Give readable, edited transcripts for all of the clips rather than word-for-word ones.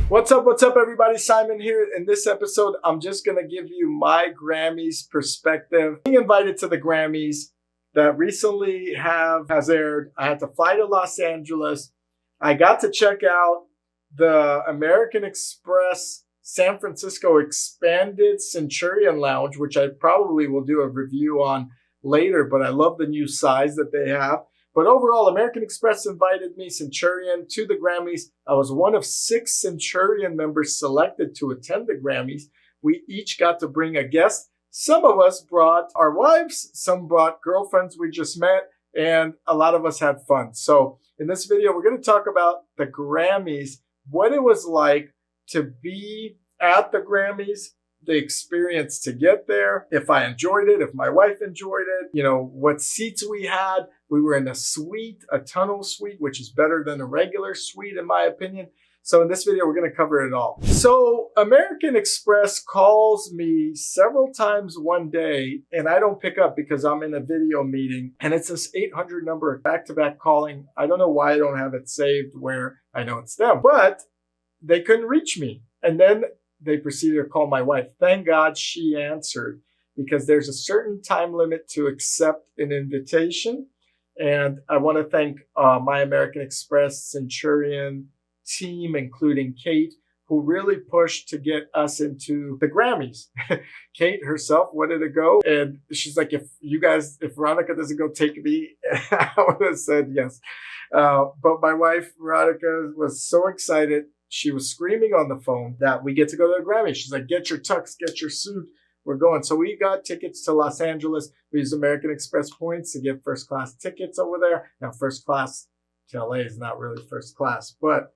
What's up, everybody? Simon here. In this episode, I'm just going to give you my Grammys perspective. Being invited to the Grammys that recently has aired. I had to fly to Los Angeles. I got to check out the American Express San Francisco expanded Centurion Lounge, which I probably will do a review on later, but I love the new size that they have. But overall, American Express invited me, Centurion, to the Grammys. I was one of 6 Centurion members selected to attend the Grammys. We each got to bring a guest. Some of us brought our wives, some brought girlfriends we just met, and a lot of us had fun. So in this video, we're going to talk about the Grammys, what it was like to be at the Grammys, the experience to get there, if I enjoyed it, if my wife enjoyed it, what seats we had. We were in a suite, a tunnel suite, which is better than a regular suite, in my opinion. So in this video, we're going to cover it all. So American Express calls me several times one day, and I don't pick up because I'm in a video meeting, and it's this 800 number back-to-back calling. I don't know why I don't have it saved where I know it's them, but they couldn't reach me. And then they proceeded to call my wife. Thank God she answered, because there's a certain time limit to accept an invitation. And I want to thank my American Express Centurion team, including Kate, who really pushed to get us into the Grammys. Kate herself wanted to go, and she's like, if Veronica doesn't go, take me. I would have said yes. But my wife, Veronica, was so excited. She was screaming on the phone that we get to go to the Grammys. She's like, get your tux, get your suit. We're going. So we got tickets to Los Angeles. We used American Express points to get first class tickets over there. Now, first class to LA is not really first class, but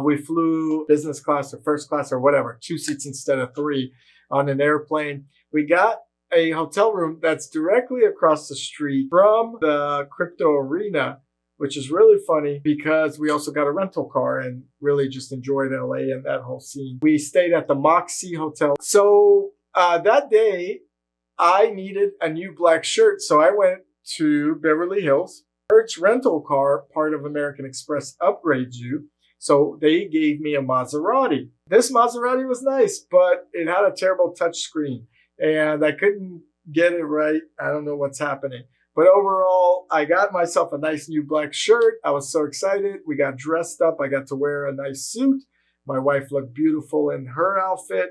we flew business class or first class or whatever, 2 seats instead of 3 on an airplane. We got a hotel room that's directly across the street from the crypto arena, which is really funny because we also got a rental car and really just enjoyed LA and that whole scene. We stayed at the Moxie Hotel. So that day, I needed a new black shirt, so I went to Beverly Hills. Hertz rental car, part of American Express, upgrades you, so they gave me a Maserati. This Maserati was nice, but it had a terrible touch screen, and I couldn't get it right. I don't know what's happening. But overall, I got myself a nice new black shirt. I was so excited. We got dressed up. I got to wear a nice suit. My wife looked beautiful in her outfit.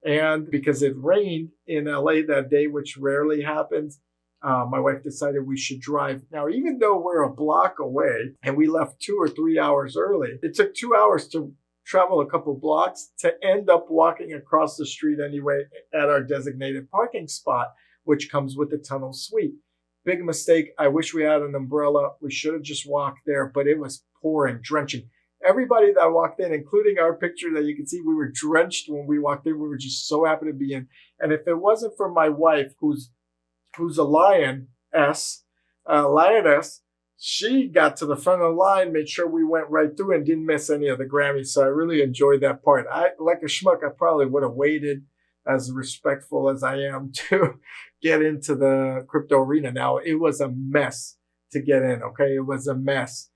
And because it rained in LA that day, which rarely happens, my wife decided we should drive. Now, even though we're a block away and we left 2 or 3 hours early, it took 2 hours to travel a couple blocks to end up walking across the street anyway at our designated parking spot, which comes with the tunnel suite. Big mistake. I wish we had an umbrella. We should have just walked there, but it was pouring, drenching. Everybody that walked in, including our picture that you can see, we were drenched when we walked in. We were just so happy to be in. And if it wasn't for my wife, who's a lioness, she got to the front of the line, made sure we went right through and didn't miss any of the Grammys. So I really enjoyed that part. Like a schmuck, I probably would have waited, as respectful as I am, to get into the crypto arena. Now, it was a mess to get in, okay? It was a mess.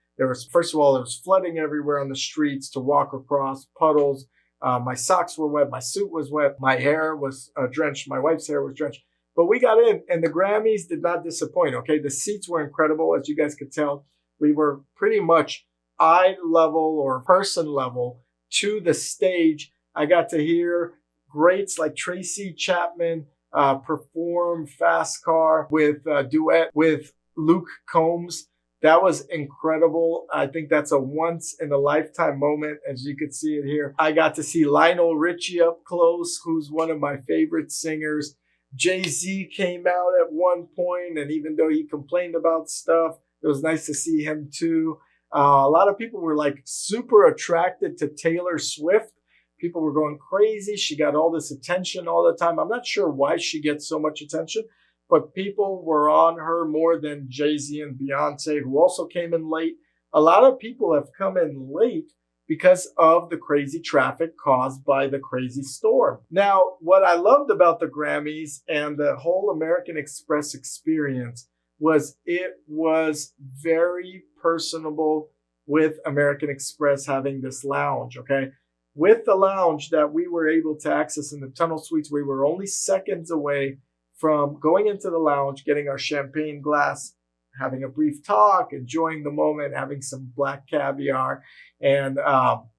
First of all, there was flooding everywhere on the streets to walk across, puddles. My socks were wet. My suit was wet. My hair was drenched. My wife's hair was drenched. But we got in, and the Grammys did not disappoint, okay? The seats were incredible, as you guys could tell. We were pretty much eye level or person level to the stage. I got to hear greats like Tracy Chapman perform Fast Car with duet with Luke Combs. That was incredible. I think that's a once-in-a-lifetime moment, as you can see it here. I got to see Lionel Richie up close, who's one of my favorite singers. Jay-Z came out at one point, and even though he complained about stuff, it was nice to see him too. A lot of people were like super attracted to Taylor Swift. People were going crazy. She got all this attention all the time. I'm not sure why she gets so much attention, but people were on her more than Jay-Z and Beyonce, who also came in late. A lot of people have come in late because of the crazy traffic caused by the crazy storm. Now, what I loved about the Grammys and the whole American Express experience was it was very personable with American Express having this lounge, okay? with the lounge that we were able to access in the tunnel suites. We were only seconds away from going into the lounge, getting our champagne glass, having a brief talk, enjoying the moment, having some black caviar, and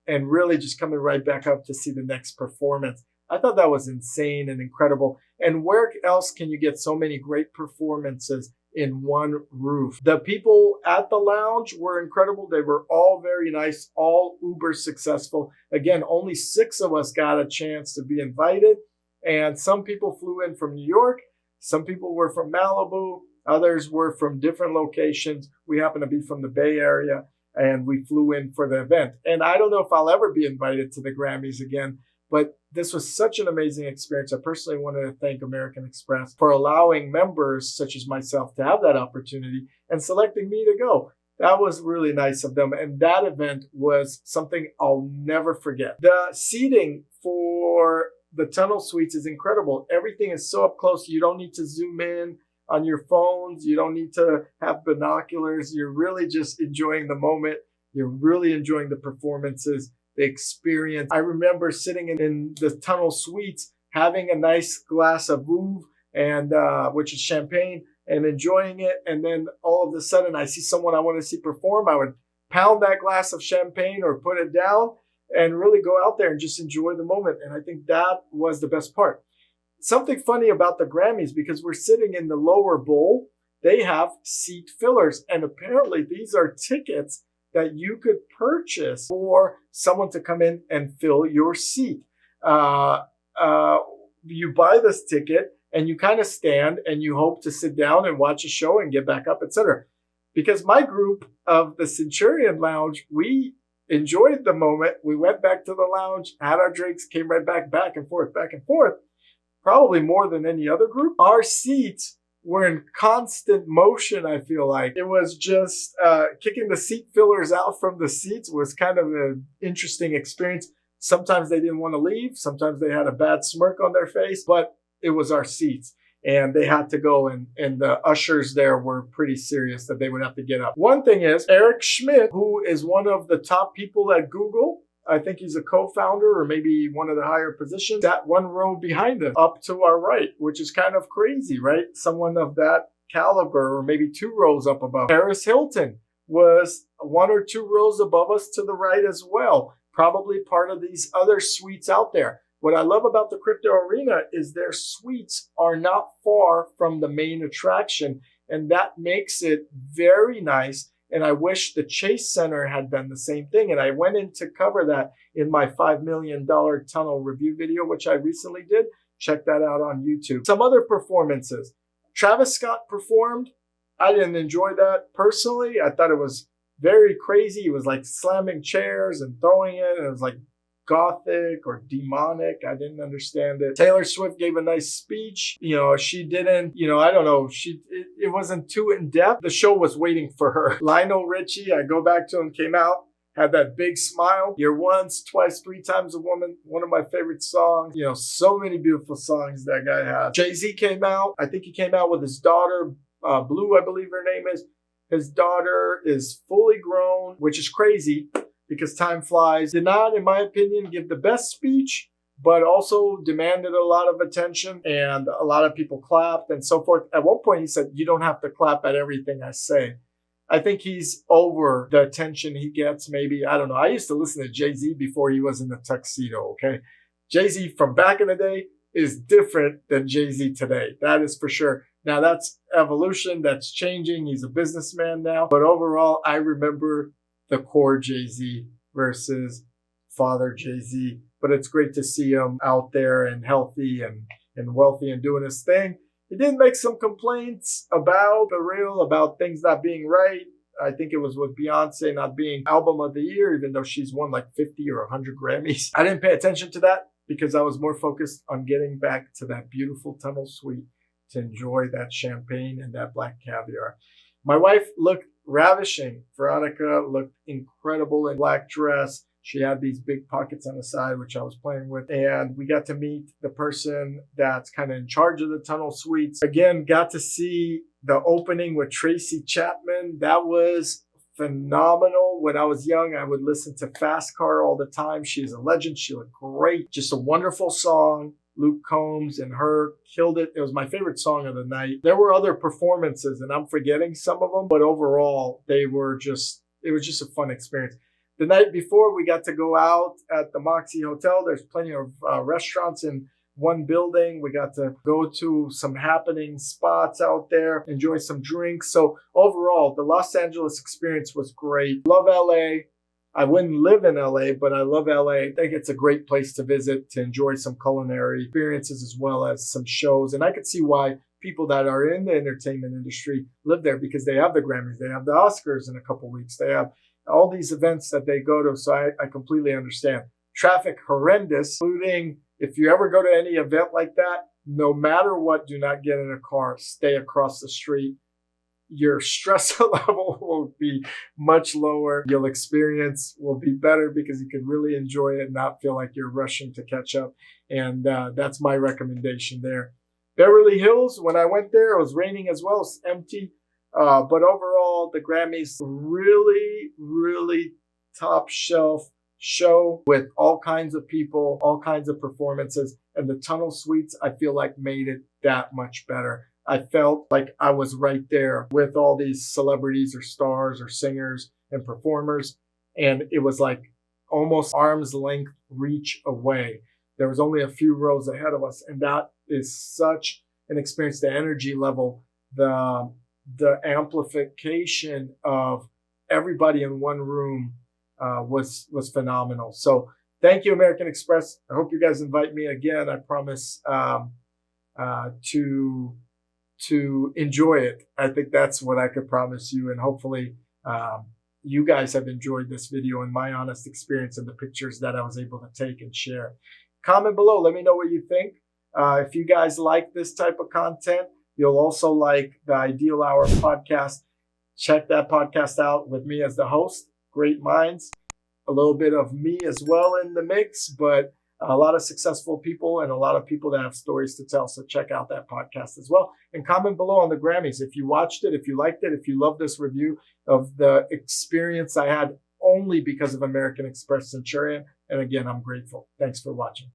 really just coming right back up to see the next performance. I thought that was insane and incredible. And where else can you get so many great performances in one roof? The people at the lounge were incredible. They were all very nice, all uber successful. Again, only 6 of us got a chance to be invited. And some people flew in from New York. Some people were from Malibu. Others were from different locations. We happen to be from the Bay Area, and we flew in for the event. And I don't know if I'll ever be invited to the Grammys again, but this was such an amazing experience. I personally wanted to thank American Express for allowing members such as myself to have that opportunity and selecting me to go. That was really nice of them. And that event was something I'll never forget. The seating for the tunnel suites is incredible. Everything is so up close. You don't need to zoom in on your phones. You don't need to have binoculars. You're really just enjoying the moment. You're really enjoying the performances, the experience. I remember sitting in the tunnel suites, having a nice glass of Vouv, and which is champagne, and enjoying it. And then all of a sudden, I see someone I want to see perform. I would pound that glass of champagne or put it down and really go out there and just enjoy the moment. And I think that was the best part. Something funny about the Grammys, because we're sitting in the lower bowl, they have seat fillers. And apparently these are tickets that you could purchase for someone to come in and fill your seat. You buy this ticket and you kind of stand and you hope to sit down and watch a show and get back up, etc. Because my group of the Centurion Lounge, we enjoyed the moment. We went back to the lounge, had our drinks, came right back and forth, probably more than any other group. Our seats were in constant motion, I feel like. It was just kicking the seat fillers out from the seats was kind of an interesting experience. Sometimes they didn't want to leave. Sometimes they had a bad smirk on their face, but it was our seats. And they had to go, and the ushers there were pretty serious that they would have to get up. One thing is, Eric Schmidt, who is one of the top people at Google, I think he's a co-founder or maybe one of the higher positions, that one row behind him, up to our right, which is kind of crazy, right? Someone of that caliber, or maybe 2 rows up above. Paris Hilton was 1 or 2 rows above us to the right as well, probably part of these other suites out there. What I love about the Crypto Arena is their suites are not far from the main attraction, and that makes it very nice. And I wish the Chase Center had done the same thing. And I went in to cover that in my $5 million tunnel review video, which I recently did. Check that out on YouTube. Some other performances. Travis Scott performed. I didn't enjoy that personally. I thought it was very crazy. He was like slamming chairs and throwing it. And it was like gothic or demonic. I didn't understand it. Taylor Swift gave a nice speech. She didn't, I don't know. It wasn't too in depth. The show was waiting for her. Lionel Richie, I go back to him, came out, had that big smile. You're once, twice, 3 times a woman. One of my favorite songs. So many beautiful songs that guy has. Jay-Z came out. I think he came out with his daughter, Blue, I believe her name is. His daughter is fully grown, which is crazy, because time flies. Did not, in my opinion, give the best speech, but also demanded a lot of attention, and a lot of people clapped and so forth. At one point, he said, "You don't have to clap at everything I say." I think he's over the attention he gets, maybe. I don't know. I used to listen to Jay-Z before he was in the tuxedo, okay? Jay-Z from back in the day is different than Jay-Z today. That is for sure. Now, that's evolution. That's changing. He's a businessman now. But overall, I remember the core Jay-Z versus Father Jay-Z. But it's great to see him out there and healthy and wealthy and doing his thing. He did make some complaints about things not being right. I think it was with Beyonce not being album of the year, even though she's won like 50 or 100 Grammys. I didn't pay attention to that because I was more focused on getting back to that beautiful tunnel suite to enjoy that champagne and that black caviar. My wife looked ravishing. Veronica looked incredible in black dress. She had these big pockets on the side, which I was playing with. And we got to meet the person that's kind of in charge of the tunnel suites. Again, got to see the opening with Tracy Chapman. That was phenomenal. When I was young, I would listen to Fast Car all the time. She's a legend. She looked great. Just a wonderful song. Luke Combs and her killed it. It was my favorite song of the night. There were other performances, and I'm forgetting some of them, but overall, it was just a fun experience. The night before, we got to go out at the Moxie Hotel. There's plenty of restaurants in one building. We got to go to some happening spots out there, enjoy some drinks. So overall, the Los Angeles experience was great. Love LA. I wouldn't live in LA, but I love LA. I think it's a great place to visit, to enjoy some culinary experiences as well as some shows. And I could see why people that are in the entertainment industry live there, because they have the Grammys, they have the Oscars in a couple weeks, they have all these events that they go to. So I completely understand. Traffic horrendous, including if you ever go to any event like that, no matter what, do not get in a car. Stay across the street. Your stress level will be much lower. Your experience will be better because you can really enjoy it and not feel like you're rushing to catch up. And that's my recommendation there. Beverly Hills, when I went there, it was raining as well. It's empty. But overall, the Grammys, really, really top shelf show with all kinds of people, all kinds of performances. And the tunnel suites, I feel like, made it that much better. I felt like I was right there with all these celebrities or stars or singers and performers. And it was like almost arm's length reach away. There was only a few rows ahead of us. And that is such an experience. The energy level, the amplification of everybody in one room was phenomenal. So thank you, American Express. I hope you guys invite me again. I promise to enjoy it. I think that's what I could promise you. And hopefully you guys have enjoyed this video and my honest experience and the pictures that I was able to take and share. Comment below. Let me know what you think. If you guys like this type of content, you'll also like the Ideal Hour podcast. Check that podcast out with me as the host. Great minds. A little bit of me as well in the mix, but a lot of successful people and a lot of people that have stories to tell. So check out that podcast as well. And comment below on the Grammys if you watched it, if you liked it, if you loved this review of the experience I had only because of American Express Centurion. And again, I'm grateful. Thanks for watching.